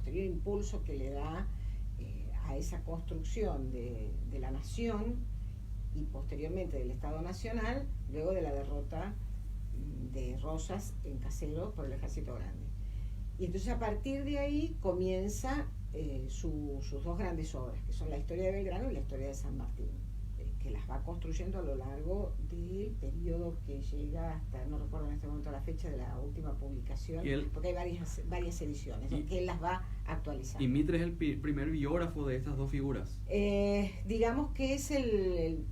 impulso que le da a esa construcción de la nación y posteriormente del Estado Nacional, luego de la derrota de Rosas en Caseros por el Ejército Grande. Y entonces a partir de ahí comienza sus dos grandes obras, que son la historia de Belgrano y la historia de San Martín, que las va construyendo a lo largo del periodo que llega hasta, no recuerdo en este momento la fecha de la última publicación, porque hay varias ediciones, que él las va actualizando. ¿Y Mitre es el primer biógrafo de estas dos figuras? Digamos que es el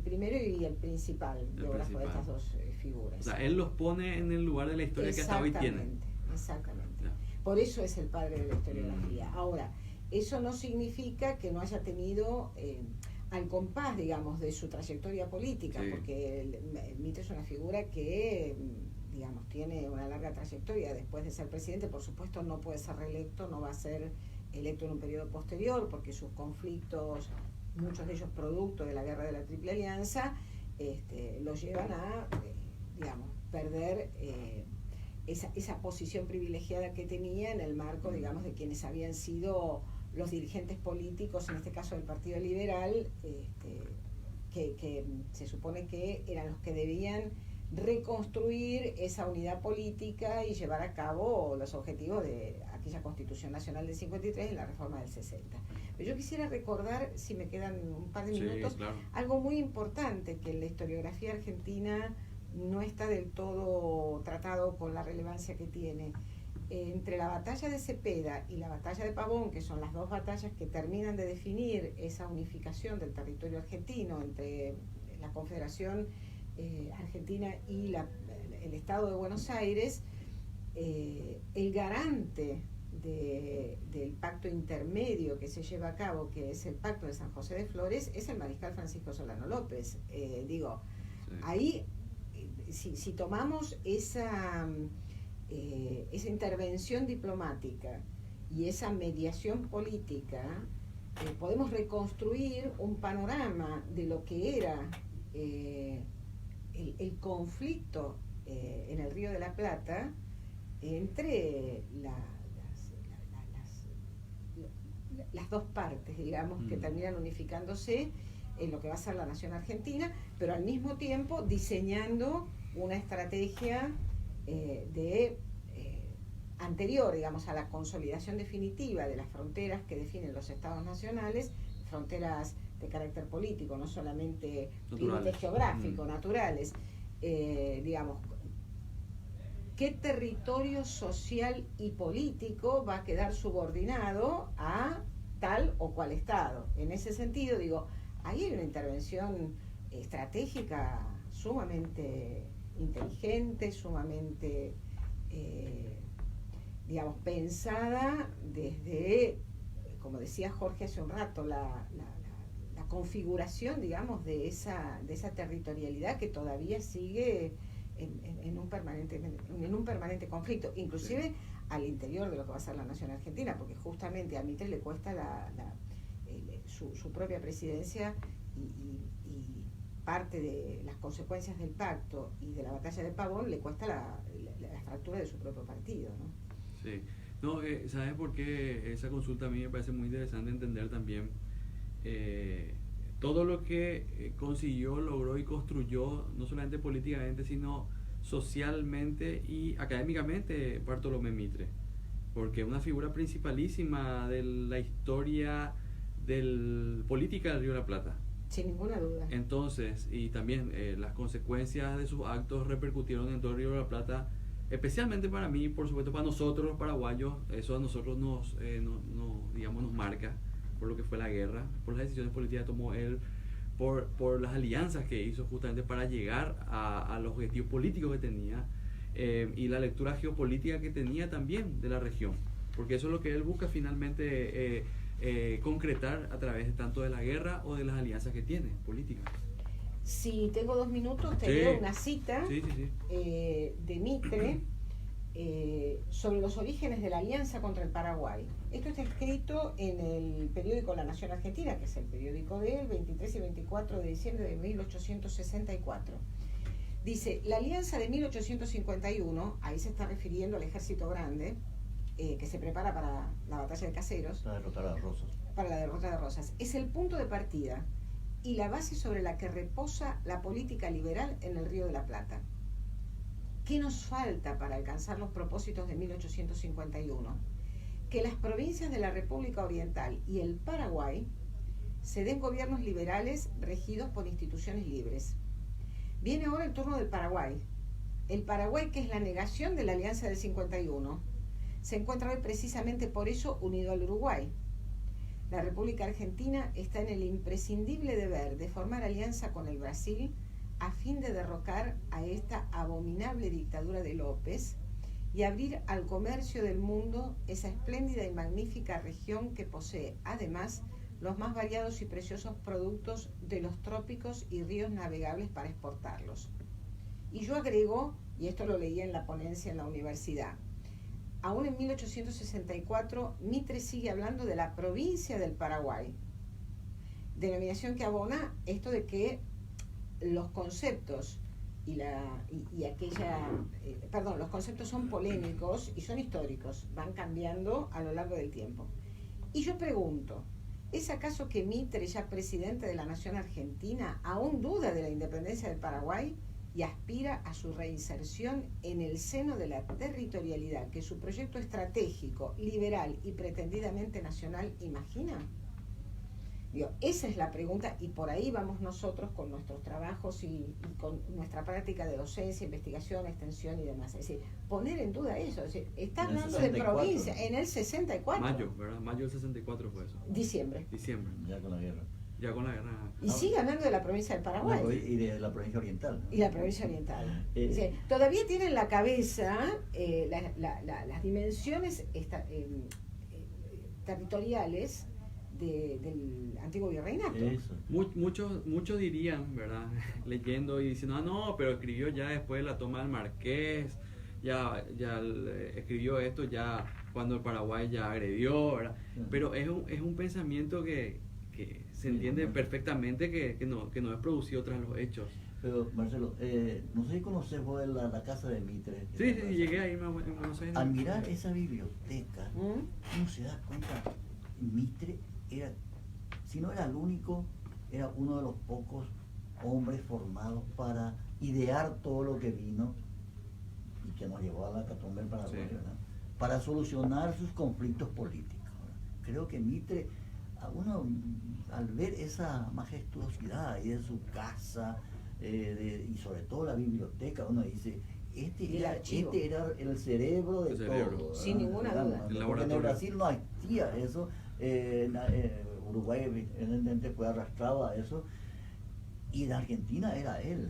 primero y el principal biógrafo de estas dos figuras. O sea, él los pone en el lugar de la historia que hasta hoy tiene. Exactamente. Por eso es el padre de la historiografía. Ahora, eso no significa que no haya tenido, al compás, digamos, de su trayectoria política, sí, porque Mitre es una figura que, digamos, tiene una larga trayectoria. Después de ser presidente, por supuesto, no puede ser reelecto, no va a ser electo en un periodo posterior, porque sus conflictos, muchos de ellos producto de la guerra de la Triple Alianza, los llevan a, digamos, perder esa posición privilegiada que tenía en el marco, digamos, de quienes habían sido los dirigentes políticos, en este caso del Partido Liberal, que se supone que eran los que debían reconstruir esa unidad política y llevar a cabo los objetivos de aquella Constitución Nacional del 53 y la reforma del 60. Pero yo quisiera recordar, si me quedan un par de minutos, sí, claro, algo muy importante que en la historiografía argentina no está del todo tratado con la relevancia que tiene. Entre la batalla de Cepeda y la batalla de Pavón, que son las dos batallas que terminan de definir esa unificación del territorio argentino entre la Confederación Argentina y el Estado de Buenos Aires, el garante del pacto intermedio que se lleva a cabo, que es el pacto de San José de Flores, es el mariscal Francisco Solano López. Sí. Ahí, si tomamos esa intervención diplomática y esa mediación política, podemos reconstruir un panorama de lo que era el conflicto en el Río de la Plata entre las dos partes, digamos, que terminan unificándose en lo que va a ser la nación argentina, pero al mismo tiempo diseñando una estrategia anterior, digamos, a la consolidación definitiva de las fronteras que definen los estados nacionales, fronteras de carácter político, no solamente límites geográficos, naturales, digamos, ¿qué territorio social y político va a quedar subordinado a tal o cual estado? En ese sentido, digo, ahí hay una intervención estratégica sumamente inteligente, sumamente, digamos, pensada desde, como decía Jorge hace un rato, la configuración, digamos, de esa territorialidad que todavía sigue en un permanente conflicto, inclusive sí, al interior de lo que va a ser la nación argentina, porque justamente a Mitre le cuesta su propia presidencia y parte de las consecuencias del pacto y de la batalla de Pavón le cuesta la fractura de su propio partido, ¿no? Sí. No, ¿sabes por qué esa consulta a mí me parece muy interesante entender también? Todo lo que consiguió, logró y construyó, no solamente políticamente, sino socialmente y académicamente, Bartolomé Mitre, porque es una figura principalísima de la historia política del Río de la Plata. Sin ninguna duda. Entonces, y también las consecuencias de sus actos repercutieron en todo el Río de la Plata, especialmente para mí, por supuesto para nosotros los paraguayos. Eso a nosotros nos marca por lo que fue la guerra, por las decisiones políticas que tomó él, por las alianzas que hizo justamente para llegar a los objetivos políticos que tenía, y la lectura geopolítica que tenía también de la región, porque eso es lo que él busca finalmente concretar a través tanto de la guerra o de las alianzas que tiene políticas. Si tengo 2 minutos, te leo una cita de Mitre sobre los orígenes de la Alianza contra el Paraguay. Esto está escrito en el periódico La Nación Argentina, que es el periódico de él, 23 y 24 de diciembre de 1864. Dice, la Alianza de 1851, ahí se está refiriendo al Ejército Grande, que se prepara para la batalla de Caseros. Para derrotar a Rosas. Para la derrota de Rosas. Es el punto de partida y la base sobre la que reposa la política liberal en el Río de la Plata. ¿Qué nos falta para alcanzar los propósitos de 1851? Que las provincias de la República Oriental y el Paraguay se den gobiernos liberales regidos por instituciones libres. Viene ahora el turno del Paraguay. El Paraguay, que es la negación de la Alianza del 51, se encuentra hoy precisamente por eso unido al Uruguay. La República Argentina está en el imprescindible deber de formar alianza con el Brasil a fin de derrocar a esta abominable dictadura de López y abrir al comercio del mundo esa espléndida y magnífica región que posee, además, los más variados y preciosos productos de los trópicos y ríos navegables para exportarlos. Y yo agrego, y esto lo leí en la ponencia en la universidad, aún en 1864, Mitre sigue hablando de la provincia del Paraguay, denominación que abona esto de que los conceptos los conceptos son polémicos y son históricos, van cambiando a lo largo del tiempo. Y yo pregunto, ¿es acaso que Mitre, ya presidente de la Nación Argentina, aún duda de la independencia del Paraguay y aspira a su reinserción en el seno de la territorialidad que su proyecto estratégico, liberal y pretendidamente nacional imagina? Digo, esa es la pregunta y por ahí vamos nosotros con nuestros trabajos y con nuestra práctica de docencia, investigación, extensión y demás. Es decir, poner en duda eso. Es decir, está hablando de provincia en el 64. Mayo, ¿verdad? Mayo del 64 fue eso. Diciembre. Ya con la guerra. Ya con la guerra. Y sigue hablando de la provincia del Paraguay. Y de la provincia oriental. Y la provincia oriental. Todavía tiene en la cabeza las dimensiones territoriales del antiguo virreinato. Muchos dirían, ¿verdad? Leyendo y diciendo, no, pero escribió ya después de la toma del Marqués, ya escribió esto ya cuando el Paraguay ya agredió, ¿verdad? Pero es un pensamiento que se entiende perfectamente que no es producido tras los hechos. Pero Marcelo, no sé si conoces vos la casa de Mitre. Sí, llegué ahí en Buenos Aires. Al mirar esa biblioteca, uno se da cuenta, Mitre era, si no era el único, era uno de los pocos hombres formados para idear todo lo que vino y que nos llevó a la catombe del Paraguay, ¿verdad? Para solucionar sus conflictos políticos, ¿verdad? Creo que Mitre, a uno al ver esa majestuosidad ahí de su casa y sobre todo la biblioteca, uno dice, este era el cerebro de todo. Sin ninguna duda. Porque en el Brasil no existía eso. Uruguay evidentemente fue arrastrado a eso y en Argentina era él,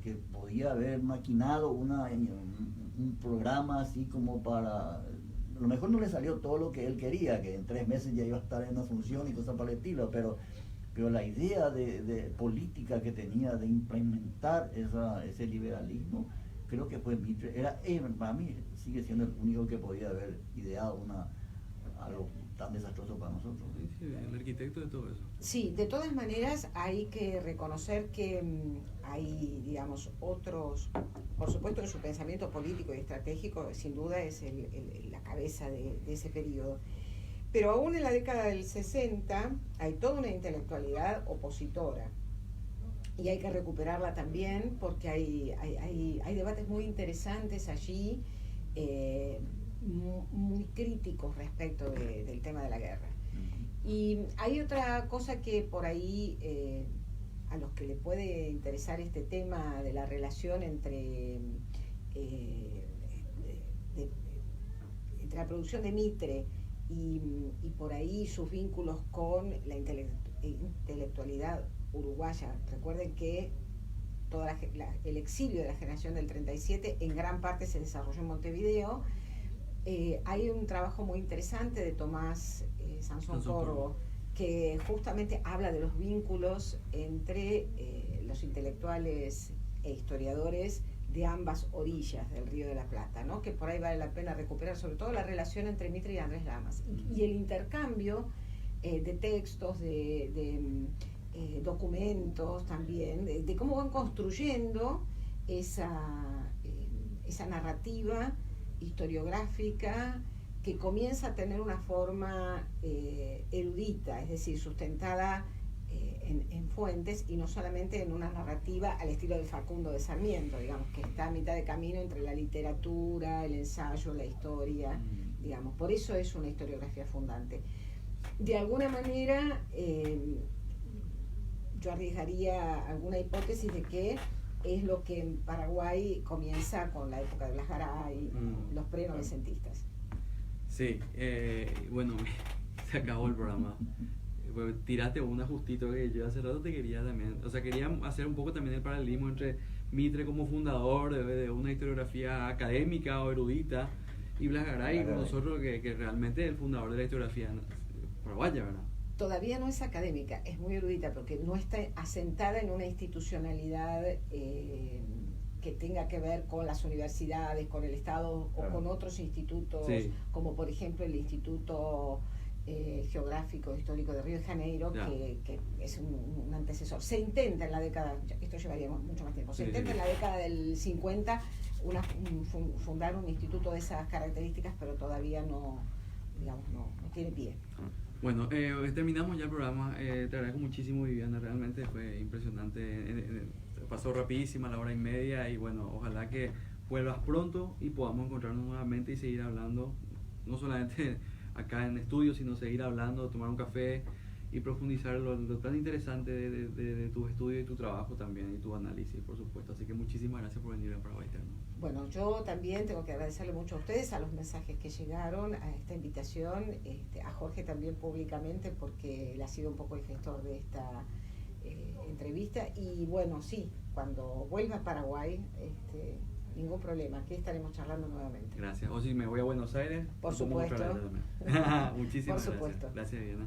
que podía haber maquinado un programa así como para, a lo mejor no le salió todo lo que él quería, que en 3 meses ya iba a estar en una función y cosas por el estilo, pero la idea de política que tenía de implementar ese liberalismo, creo que fue Mitre. Para mí sigue siendo el único que podía haber ideado algo tan desastroso para nosotros. Sí, el arquitecto de todo eso. Sí, de todas maneras hay que reconocer que hay, digamos, otros, por supuesto en su pensamiento político y estratégico, sin duda es la cabeza de ese periodo. Pero aún en la década del 60 hay toda una intelectualidad opositora y hay que recuperarla también porque hay debates muy interesantes allí, muy críticos respecto del tema de la guerra. Y hay otra cosa que por ahí a los que les puede interesar este tema de la relación entre la producción de Mitre y por ahí sus vínculos con la intelectualidad uruguaya. Recuerden que el exilio de la generación del 37 en gran parte se desarrolló en Montevideo. Hay un trabajo muy interesante de Tomás Sansón Corvo que justamente habla de los vínculos entre los intelectuales e historiadores de ambas orillas del Río de la Plata, ¿no? Que por ahí vale la pena recuperar, sobre todo la relación entre Mitre y Andrés Lamas. Y el intercambio de textos, de documentos también, de cómo van construyendo esa narrativa historiográfica que comienza a tener una forma erudita, es decir, sustentada en fuentes y no solamente en una narrativa al estilo de Facundo de Sarmiento, digamos, que está a mitad de camino entre la literatura, el ensayo, la historia, digamos. Por eso es una historiografía fundante. De alguna manera, yo arriesgaría alguna hipótesis de que es lo que en Paraguay comienza con la época de Blas Garay, los pre-novecentistas. Sí, bueno, se acabó el programa. Tiraste un ajustito que yo hace rato te quería también, o sea, quería hacer un poco también el paralelismo entre Mitre como fundador de una historiografía académica o erudita y Blas Garay, nosotros que realmente es el fundador de la historiografía paraguaya, ¿verdad? Todavía no es académica, es muy erudita porque no está asentada en una institucionalidad que tenga que ver con las universidades, con el Estado o con otros institutos, como por ejemplo el Instituto Geográfico Histórico de Río de Janeiro, que es un antecesor. Se intenta en la década, esto llevaría mucho más tiempo, se intenta en la década del 50 fundar un instituto de esas características, pero todavía no, digamos, no tiene pie. Bueno, terminamos ya el programa. Te agradezco muchísimo, Viviana, realmente fue impresionante. Pasó rapidísima la hora y media y bueno, ojalá que vuelvas pronto y podamos encontrarnos nuevamente y seguir hablando, no solamente acá en estudio, sino seguir hablando, tomar un café y profundizar lo tan interesante de tus estudios y tu trabajo también y tu análisis, por supuesto. Así que muchísimas gracias por venir a Paraguay Eterno. Bueno, yo también tengo que agradecerle mucho a ustedes, a los mensajes que llegaron, a esta invitación, a Jorge también públicamente, porque él ha sido un poco el gestor de esta entrevista. Y bueno, sí, cuando vuelva a Paraguay, ningún problema, aquí estaremos charlando nuevamente. Gracias. O si me voy a Buenos Aires, por supuesto. Muchísimas por supuesto. Gracias, Viviana.